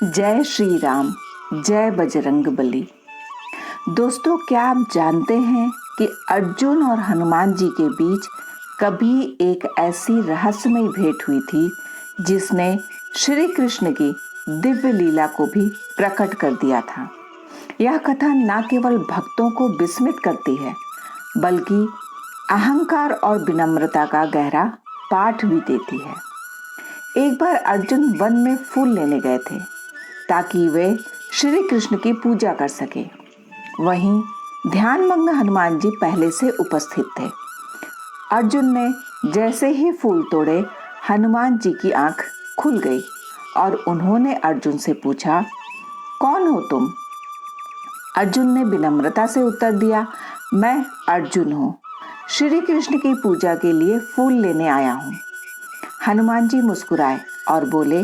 जय श्री राम, जय बजरंगबली। दोस्तों, क्या आप जानते हैं कि अर्जुन और हनुमान जी के बीच कभी एक ऐसी रहस्यमयी भेंट हुई थी जिसने श्री कृष्ण की दिव्य लीला को भी प्रकट कर दिया था। यह कथा न केवल भक्तों को विस्मित करती है बल्कि अहंकार और विनम्रता का गहरा पाठ भी देती है। एक बार अर्जुन वन में फूल लेने गए थे ताकि वे श्री कृष्ण की पूजा कर सके। वहीं ध्यानमग्न हनुमान जी पहले से उपस्थित थे। अर्जुन ने जैसे ही फूल तोड़े, हनुमान जी की आंख खुल गई और उन्होंने अर्जुन से पूछा, कौन हो तुम? अर्जुन ने विनम्रता से उत्तर दिया, मैं अर्जुन हूँ, श्री कृष्ण की पूजा के लिए फूल लेने आया हूँ। हनुमान जी मुस्कुराए और बोले,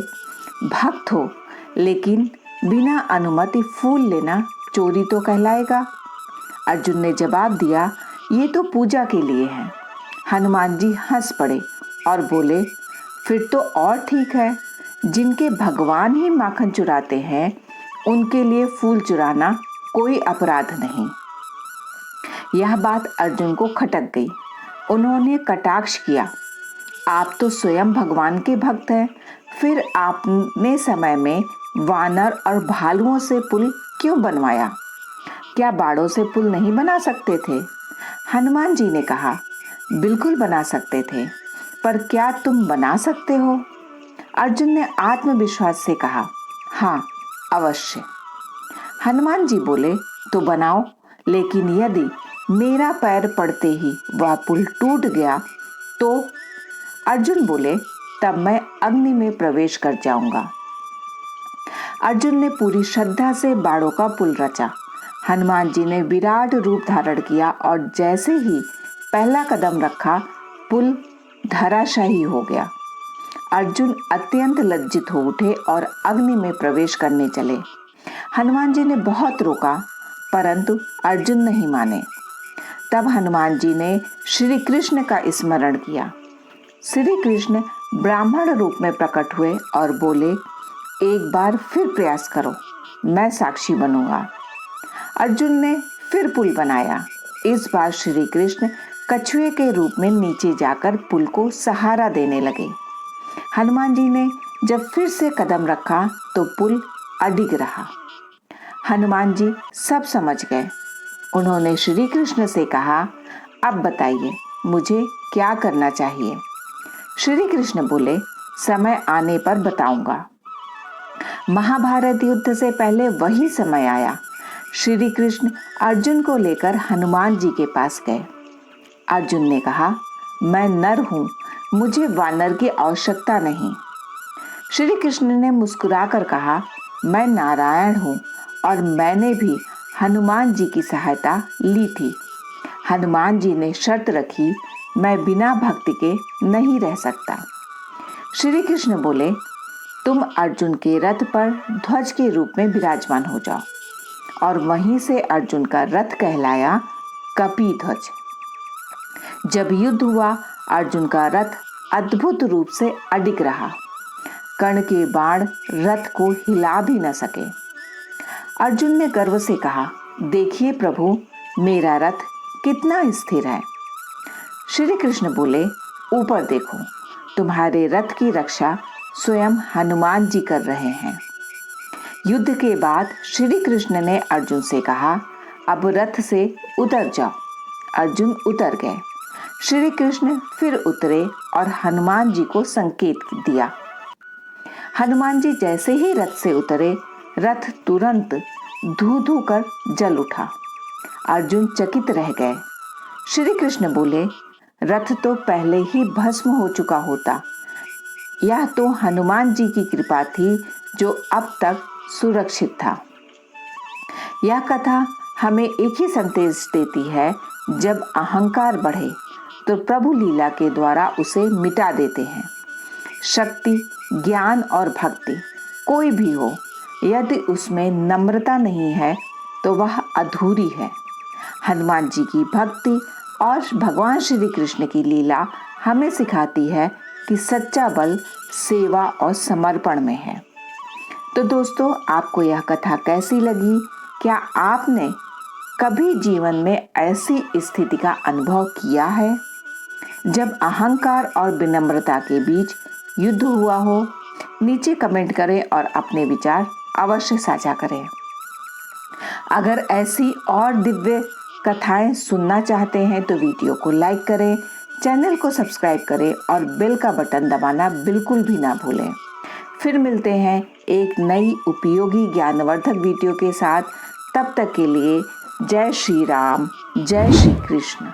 भक्त हो, लेकिन बिना अनुमति फूल लेना चोरी तो कहलाएगा। अर्जुन ने जवाब दिया, ये तो पूजा के लिए है। हनुमान जी हंस पड़े और बोले, फिर तो और ठीक है, जिनके भगवान ही माखन चुराते हैं उनके लिए फूल चुराना कोई अपराध नहीं। यह बात अर्जुन को खटक गई। उन्होंने कटाक्ष किया, आप तो स्वयं भगवान के भक्त हैं, फिर आपने समय में वानर और भालुओं से पुल क्यों बनवाया? क्या बाड़ों से पुल नहीं बना सकते थे? हनुमान जी ने कहा, बिल्कुल बना सकते थे, पर क्या तुम बना सकते हो? अर्जुन ने आत्मविश्वास से कहा, हाँ, अवश्य। हनुमान जी बोले, तो बनाओ, लेकिन यदि मेरा पैर पड़ते ही वह पुल टूट गया तो? अर्जुन बोले, तब मैं अग्नि में प्रवेश कर जाऊंगा। अर्जुन ने पूरी श्रद्धा से बाड़ों का पुल रचा। हनुमान जी ने विराट रूप धारण किया और जैसे ही पहला कदम रखा, पुल धराशायी हो गया। अर्जुन अत्यंत लज्जित हो उठे और अग्नि में प्रवेश करने चले। हनुमान जी ने बहुत रोका, परंतु अर्जुन नहीं माने। तब हनुमान जी ने श्री कृष्ण का स्मरण किया। श्री कृष्ण ब्राह्मण रूप में प्रकट हुए और बोले, एक बार फिर प्रयास करो, मैं साक्षी बनूंगा। अर्जुन ने फिर पुल बनाया। इस बार श्री कृष्ण कछुए के रूप में नीचे जाकर पुल को सहारा देने लगे। हनुमान जी ने जब फिर से कदम रखा तो पुल अडिग रहा। हनुमान जी सब समझ गए। उन्होंने श्री कृष्ण से कहा, अब बताइए, मुझे क्या करना चाहिए? श्री कृष्ण बोले, समय आने पर बताऊंगा। महाभारत युद्ध से पहले वही समय आया। श्री कृष्ण अर्जुन को लेकर हनुमान जी के पास गए। अर्जुन ने कहा, मैं नर हूं, मुझे वानर की आवश्यकता नहीं। श्री कृष्ण ने मुस्कुराकर कहा, मैं नारायण हूं और मैंने भी हनुमान जी की सहायता ली थी। हनुमान जी ने शर्त रखी, मैं बिना भक्ति के नहीं रह सकता। श्री कृष्ण बोले, तुम अर्जुन के रथ पर ध्वज के रूप में विराजमान हो जाओ। और वहीं से अर्जुन का रथ कहलाया कपिध्वज। जब युद्ध हुआ, अर्जुन का रथ अद्भुत रूप से अडिग रहा। कर्ण के बाण रथ को हिला भी न सके। अर्जुन ने गर्व से कहा, देखिए प्रभु, मेरा रथ कितना स्थिर है। श्री कृष्ण बोले, ऊपर देखो, तुम्हारे रथ की रक्षा स्वयं हनुमान जी कर रहे हैं। युद्ध के बाद श्री कृष्ण ने अर्जुन से कहा, अब रथ से उतर जाओ। अर्जुन उतर गए। श्री कृष्ण फिर उतरे और हनुमान जी को संकेत दिया। हनुमान जी जैसे ही रथ से उतरे, रथ तुरंत धू धू कर जल उठा। अर्जुन चकित रह गए। श्री कृष्ण बोले, रथ तो पहले ही भस्म हो चुका होता। यह तो हनुमान जी की कृपा थी जो अब तक सुरक्षित था। यह कथा हमें एक ही संदेश देती है, जब अहंकार बढ़े तो प्रभु लीला के द्वारा उसे मिटा देते हैं। शक्ति, ज्ञान और भक्ति कोई भी हो, यदि उसमें नम्रता नहीं है तो वह अधूरी है। हनुमान जी की भक्ति और भगवान श्री कृष्ण की लीला हमें सिखाती है कि सच्चा बल सेवा और समर्पण में है। तो दोस्तों, आपको यह कथा कैसी लगी? क्या आपने कभी जीवन में ऐसी स्थिति का अनुभव किया है जब अहंकार और विनम्रता के बीच युद्ध हुआ हो? नीचे कमेंट करें और अपने विचार अवश्य साझा करें। अगर ऐसी और दिव्य कथाएं सुनना चाहते हैं तो वीडियो को लाइक करें, चैनल को सब्सक्राइब करें और बेल का बटन दबाना बिल्कुल भी ना भूलें। फिर मिलते हैं एक नई उपयोगी ज्ञानवर्धक वीडियो के साथ। तब तक के लिए जय श्री राम, जय श्री कृष्ण।